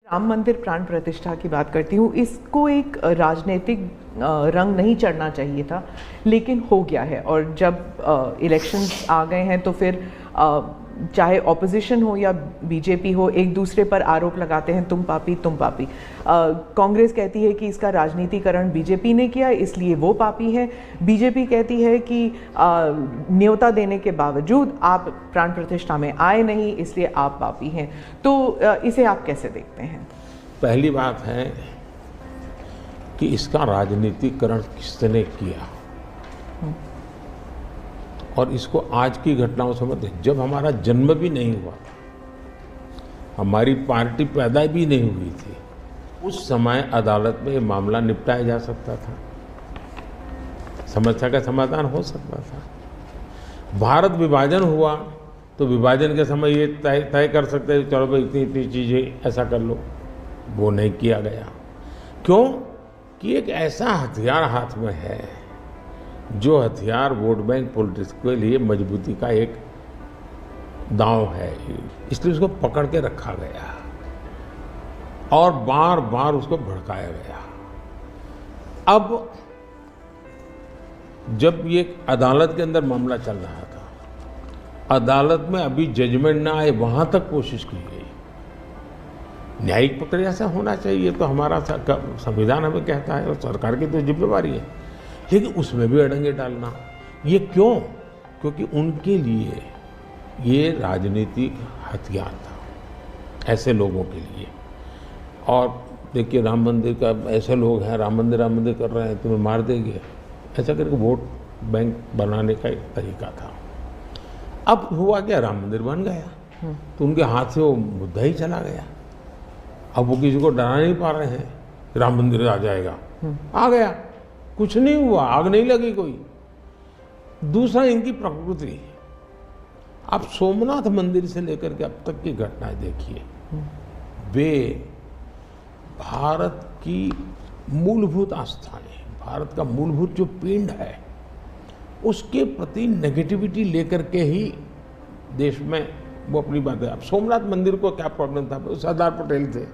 राम मंदिर प्राण प्रतिष्ठा की बात करती हूँ, इसको एक राजनीतिक रंग नहीं चढ़ना चाहिए था, लेकिन हो गया है। और जब इलेक्शंस आ गए हैं तो फिर चाहे ऑपोजिशन हो या बीजेपी हो, एक दूसरे पर आरोप लगाते हैं, तुम पापी तुम पापी। कांग्रेस कहती है कि इसका राजनीतिकरण बीजेपी ने किया इसलिए वो पापी है। बीजेपी कहती है कि न्योता देने के बावजूद आप प्राण प्रतिष्ठा में आए नहीं इसलिए आप पापी हैं। तो इसे आप कैसे देखते हैं? पहली बात है कि इसका राजनीतिकरण किसने किया, और इसको आज की घटनाओं से मत। जब हमारा जन्म भी नहीं हुआ था, हमारी पार्टी पैदा भी नहीं हुई थी, उस समय अदालत में ये मामला निपटाया जा सकता था, समस्या का समाधान हो सकता था। भारत विभाजन हुआ तो विभाजन के समय ये तय कर सकते थे, चलो भाई इतनी इतनी चीज़ें ऐसा कर लो, वो नहीं किया गया। क्यों? कि एक ऐसा हथियार हाथ में है, जो हथियार वोट बैंक पॉलिटिक्स के लिए मजबूती का एक दांव है, इसलिए उसको पकड़ के रखा गया और बार बार उसको भड़काया गया। अब जब ये अदालत के अंदर मामला चल रहा था, अदालत में अभी जजमेंट ना आए वहां तक कोशिश की गई। न्यायिक प्रक्रिया से होना चाहिए, तो हमारा संविधान हमें कहता है और सरकार की तो जिम्मेवारी है, लेकिन उसमें भी अड़ंगे डालना, ये क्यों? क्योंकि उनके लिए ये राजनीतिक हथियार था, ऐसे लोगों के लिए। और देखिए, राम मंदिर का ऐसे लोग हैं, राम मंदिर कर रहे हैं, तुम्हें मार देंगे, ऐसा करके वोट बैंक बनाने का एक तरीका था। अब हुआ क्या, राम मंदिर बन गया तो उनके हाथ से वो मुद्दा ही चला गया। अब वो किसी को डरा नहीं पा रहे हैं, राम मंदिर आ जाएगा, आ गया, कुछ नहीं हुआ, आग नहीं लगी कोई। दूसरा, इनकी प्रकृति, आप सोमनाथ मंदिर से लेकर के अब तक की घटनाएं देखिए, वे भारत की मूलभूत आस्थाएं, भारत का मूलभूत जो पिंड है, उसके प्रति नेगेटिविटी लेकर के ही देश में वो अपनी बात है। अब सोमनाथ मंदिर को क्या प्रॉब्लम था? सरदार पटेल थे,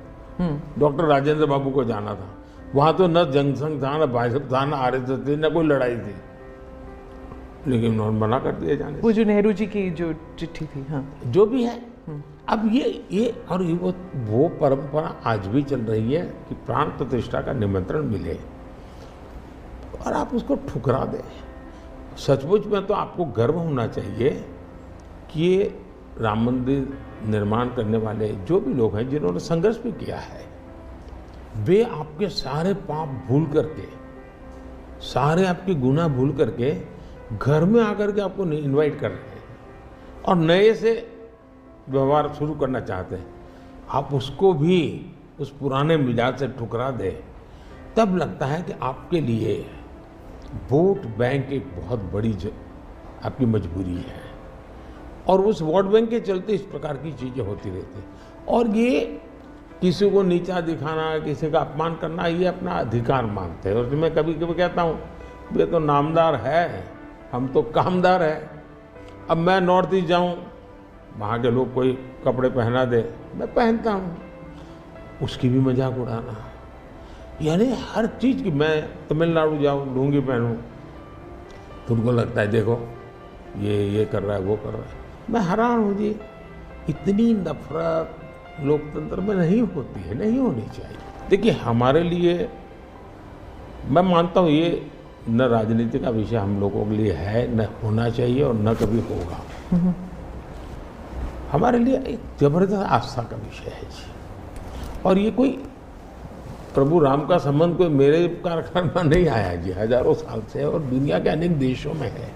डॉक्टर राजेंद्र बाबू को जाना था, वहां तो न जनसंघ था, न भाजपा था, न आरएसएस थी, न कोई लड़ाई थी, लेकिन उन्होंने मना कर दिया जाने। वो जो नेहरू जी की जो चिट्ठी थी, हाँ, जो भी है। अब ये और वो परंपरा आज भी चल रही है कि प्राण प्रतिष्ठा का निमंत्रण मिले और आप उसको ठुकरा दें। सचमुच में तो आपको गर्व होना चाहिए कि ये राम मंदिर निर्माण करने वाले जो भी लोग हैं, जिन्होंने संघर्ष भी किया है, वे आपके सारे पाप भूल करके, सारे आपके गुनाह भूल करके घर में आकर के आपको इनवाइट कर रहे हैं और नए से व्यवहार शुरू करना चाहते हैं। आप उसको भी उस पुराने मिजाज से ठुकरा दे, तब लगता है कि आपके लिए वोट बैंक एक बहुत बड़ी आपकी मजबूरी है, और उस वोट बैंक के चलते इस प्रकार की चीज़ें होती रहती हैं। और ये किसी को नीचा दिखाना, किसी का अपमान करना, ये अपना अधिकार मानते हैं। और मैं कभी कभी कहता हूँ, ये तो नामदार है, हम तो कामदार है। अब मैं नॉर्थ ईस्ट जाऊँ, वहाँ के लोग कोई कपड़े पहना दे, मैं पहनता हूँ, उसकी भी मजाक उड़ाना, यानी हर चीज़ की। मैं तमिलनाडु जाऊँ, लुंगी पहनूँ, तो उनको लगता है देखो ये कर रहा है, वो कर रहा है। मैं हैरान हूँ जी, इतनी नफरत लोकतंत्र में नहीं होती है, नहीं होनी चाहिए। देखिए, हमारे लिए, मैं मानता हूँ ये न राजनीति का विषय हम लोगों के लिए है, न होना चाहिए और न कभी होगा। हमारे लिए एक जबरदस्त आस्था का विषय है जी। और ये कोई प्रभु राम का संबंध कोई मेरे कारखाने में नहीं आया जी, हजारों साल से, और दुनिया के अनेक देशों में है।